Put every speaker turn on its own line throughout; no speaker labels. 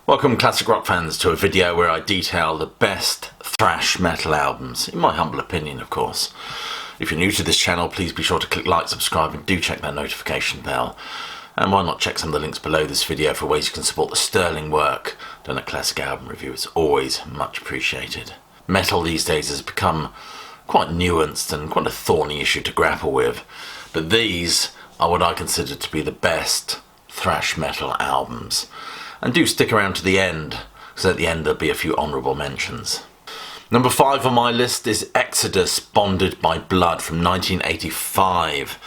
Welcome classic rock fans to a video where I detail the best thrash metal albums, in my humble opinion of course. If you're new to this channel, please be sure to click like, subscribe and do check that notification bell. And why not check some of the links below this video for ways you can support the sterling work done at Classic Album Review. It's always much appreciated. Metal these days has become quite nuanced and quite a thorny issue to grapple with, but these are what I consider to be the best thrash metal albums. And do stick around to the end, because at the end there'll be a few honourable mentions. Number 5 on my list is Exodus, Bonded by Blood from 1985.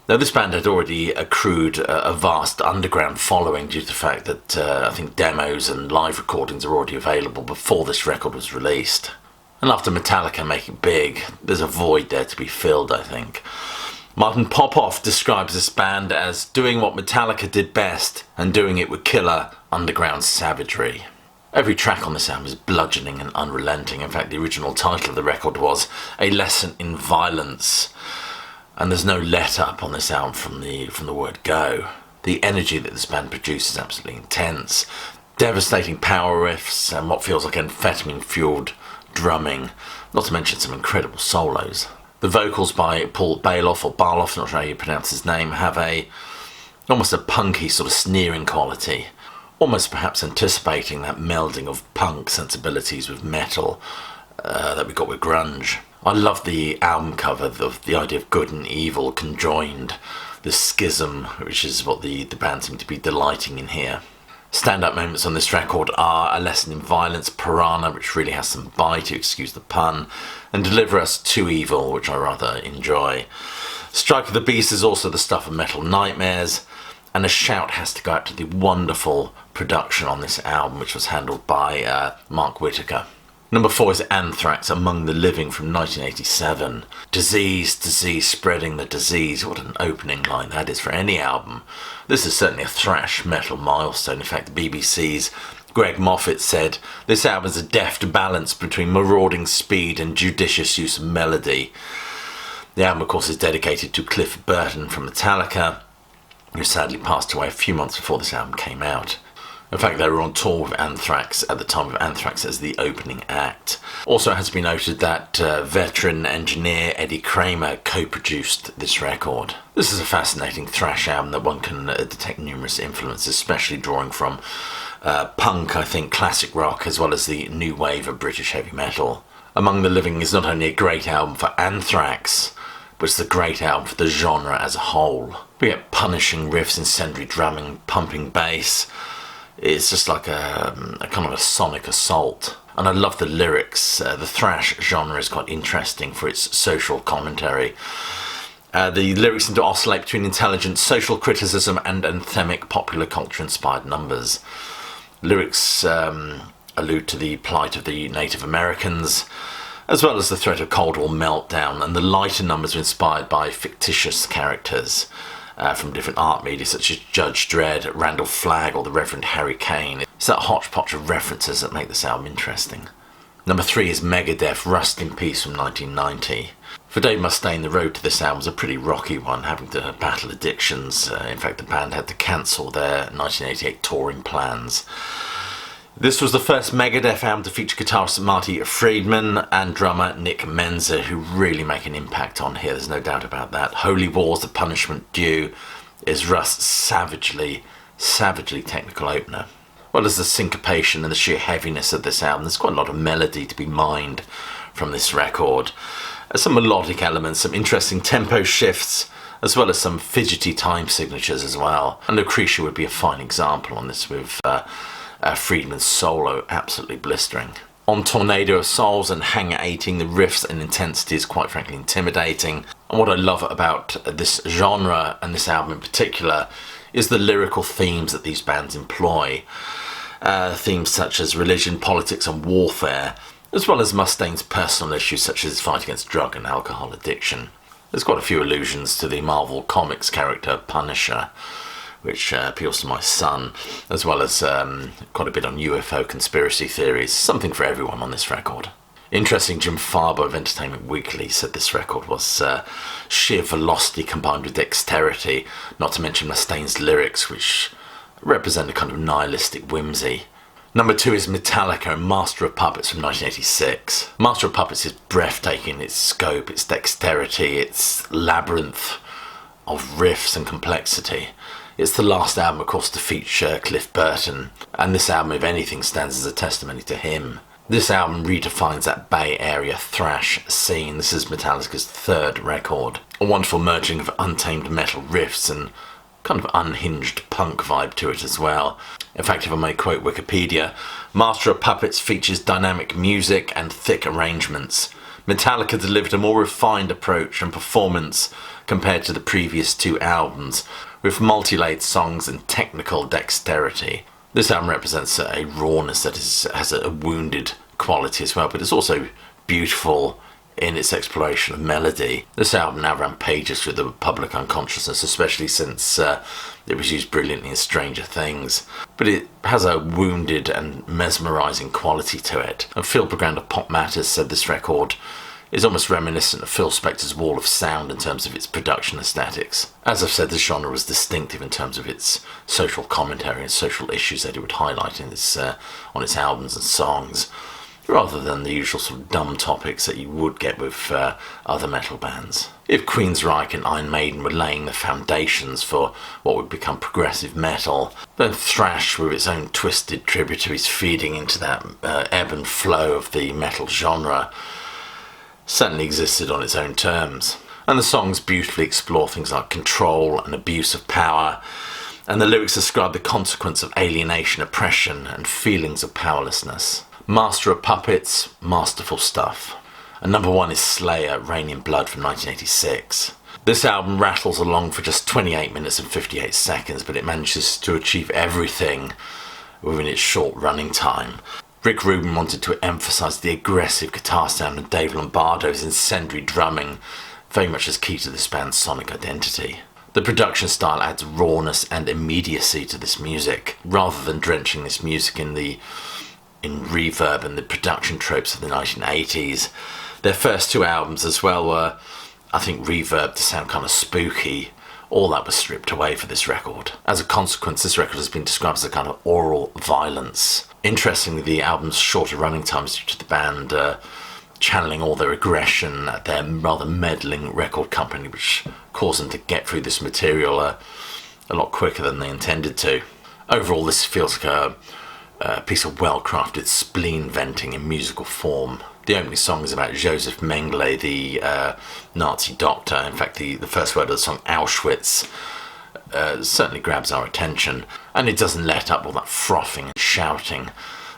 Now this band had already accrued a vast underground following due to the fact that I think demos and live recordings are already available before this record was released. And after Metallica make it big, there's a void there to be filled, I think. Martin Popoff describes this band as doing what Metallica did best and doing it with killer underground savagery. Every track on this album is bludgeoning and unrelenting. In fact, the original title of the record was A Lesson in Violence. And there's no let up on this album from the word go. The energy that this band produces is absolutely intense. Devastating power riffs and what feels like amphetamine-fueled drumming, not to mention some incredible solos. The vocals by Paul Baloff, or Baloff, not sure how you pronounce his name, have almost a punky sort of sneering quality, almost perhaps anticipating that melding of punk sensibilities with metal that we got with grunge. I love the album cover, the idea of good and evil conjoined, the schism, which is what the band seem to be delighting in here. Stand-up moments on this record are A Lesson in Violence, Piranha, which really has some bite, excuse the pun, and Deliver Us to Evil, which I rather enjoy. Strike of the Beast is also the stuff of Metal Nightmares, and a shout has to go out to the wonderful production on this album, which was handled by Mark Whitaker. Number 4 is Anthrax, Among the Living from 1987. Disease, disease, spreading the disease. What an opening line that is for any album. This is certainly a thrash metal milestone. In fact, the BBC's Greg Moffat said, this album is a deft balance between marauding speed and judicious use of melody. The album, of course, is dedicated to Cliff Burton from Metallica, who sadly passed away a few months before this album came out. In fact, they were on tour with Anthrax at the time of Anthrax as the opening act. Also, it has been noted that veteran engineer Eddie Kramer co-produced this record. This is a fascinating thrash album that one can detect numerous influences, especially drawing from punk, I think, classic rock, as well as the new wave of British heavy metal. Among the Living is not only a great album for Anthrax, but it's a great album for the genre as a whole. We get punishing riffs, incendiary drumming, pumping bass. It's just like a kind of a sonic assault. And I love the lyrics. The thrash genre is quite interesting for its social commentary. The lyrics seem to oscillate between intelligent social criticism and anthemic popular culture inspired numbers. Lyrics allude to the plight of the Native Americans, as well as the threat of Cold War meltdown, and the lighter numbers are inspired by fictitious characters from different art media such as Judge Dredd, Randall Flagg or the Reverend Harry Kane. It's that hodgepodge of references that make this album interesting. Number 3 is Megadeth, Rust in Peace from 1990. For Dave Mustaine, the road to this album was a pretty rocky one, having to battle addictions. In fact, the band had to cancel their 1988 touring plans. This was the first Megadeth album to feature guitarist Marty Friedman and drummer Nick Menza, who really make an impact on here, there's no doubt about that. Holy War's The Punishment Due is Rust's savagely technical opener. Well, as the syncopation and the sheer heaviness of this album, there's quite a lot of melody to be mined from this record. Some melodic elements, some interesting tempo shifts, as well as some fidgety time signatures as well. And Lucretia would be a fine example on this with Friedman's solo absolutely blistering. On Tornado of Souls and Hangar 18, the riffs and intensity is quite frankly intimidating. And what I love about this genre, and this album in particular, is the lyrical themes that these bands employ. Themes such as religion, politics and warfare, as well as Mustaine's personal issues such as his fight against drug and alcohol addiction. There's quite a few allusions to the Marvel Comics character Punisher, which appeals to my son, as well as quite a bit on UFO conspiracy theories. Something for everyone on this record. Interesting, Jim Farber of Entertainment Weekly said this record was sheer velocity combined with dexterity, not to mention Mustaine's lyrics, which represent a kind of nihilistic whimsy. Number 2 is Metallica and Master of Puppets from 1986. Master of Puppets is breathtaking in its scope, its dexterity, its labyrinth of riffs and complexity. It's the last album, of course, to feature Cliff Burton, and this album, if anything, stands as a testimony to him. This album redefines that Bay Area thrash scene. This is Metallica's 3rd record. A wonderful merging of untamed metal riffs and kind of unhinged punk vibe to it as well. In fact, if I may quote Wikipedia, Master of Puppets features dynamic music and thick arrangements. Metallica delivered a more refined approach and performance compared to the previous 2 albums, with multi-layered songs and technical dexterity. This album represents a rawness that has a wounded quality as well, but it's also beautiful in its exploration of melody. This album now rampages through the public unconsciousness, especially since it was used brilliantly in Stranger Things. But it has a wounded and mesmerising quality to it. And Phil Bragand of Pop Matters said this record is almost reminiscent of Phil Spector's Wall of Sound in terms of its production aesthetics. As I've said, this genre was distinctive in terms of its social commentary and social issues that it would highlight in on its albums and songs, rather than the usual sort of dumb topics that you would get with other metal bands. If Queensryche and Iron Maiden were laying the foundations for what would become progressive metal, then thrash, with its own twisted tributaries feeding into that ebb and flow of the metal genre, certainly existed on its own terms. And the songs beautifully explore things like control and abuse of power, and the lyrics describe the consequence of alienation, oppression, and feelings of powerlessness. Master of Puppets, masterful stuff. And number 1 is Slayer, Rain in Blood from 1986. This album rattles along for just 28 minutes and 58 seconds, but it manages to achieve everything within its short running time. Rick Rubin wanted to emphasise the aggressive guitar sound, and Dave Lombardo's incendiary drumming very much is key to this band's sonic identity. The production style adds rawness and immediacy to this music, rather than drenching this music in reverb and the production tropes of the 1980s. Their first 2 albums as well were, I think, reverb to sound kind of spooky. All that was stripped away for this record. As a consequence, this record has been described as a kind of oral violence. Interestingly, the album's shorter running times due to the band channeling all their aggression at their rather meddling record company, which caused them to get through this material a lot quicker than they intended to. Overall, this feels like a piece of well-crafted spleen venting in musical form. The opening song is about Joseph Mengele, the Nazi doctor. In fact, the first word of the song, Auschwitz, certainly grabs our attention, and it doesn't let up all that frothing and shouting.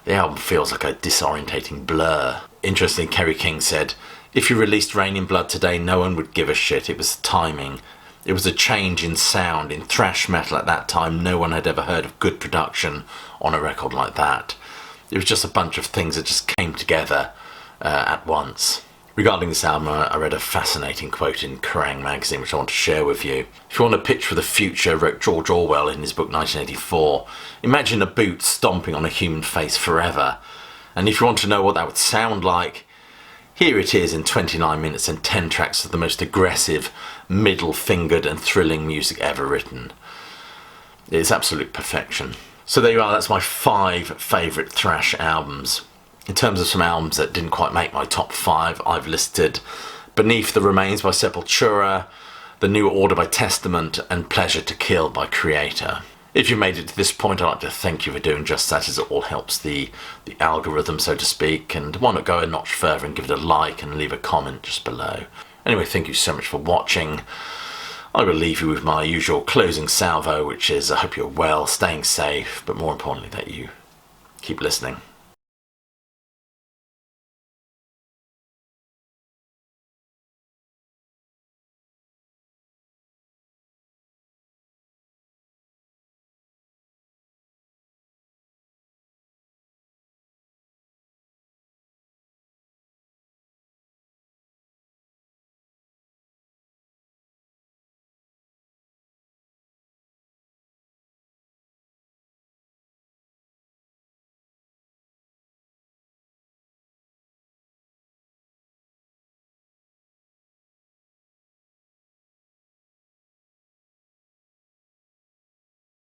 The album feels like a disorientating blur. Interestingly, Kerry King said, "If you released Rain in Blood today, no one would give a shit. It was timing. It was a change in sound. In thrash metal at that time, no one had ever heard of good production on a record like that. It was just a bunch of things that just came together at once." Regarding this album, I read a fascinating quote in Kerrang! Magazine, which I want to share with you. "If you want a pitch for the future," wrote George Orwell in his book 1984, "imagine a boot stomping on a human face forever. And if you want to know what that would sound like, here it is in 29 minutes and 10 tracks of the most aggressive, middle-fingered and thrilling music ever written." It's absolute perfection. So there you are, that's my 5 favourite thrash albums. In terms of some albums that didn't quite make my top 5, I've listed Beneath the Remains by Sepultura, The New Order by Testament, and Pleasure to Kill by Creator. If you made it to this point, I'd like to thank you for doing just that, as it all helps the algorithm, so to speak, and why not go a notch further and give it a like and leave a comment just below. Anyway, thank you so much for watching. I will leave you with my usual closing salvo, which is I hope you're well, staying safe, but more importantly that you keep listening.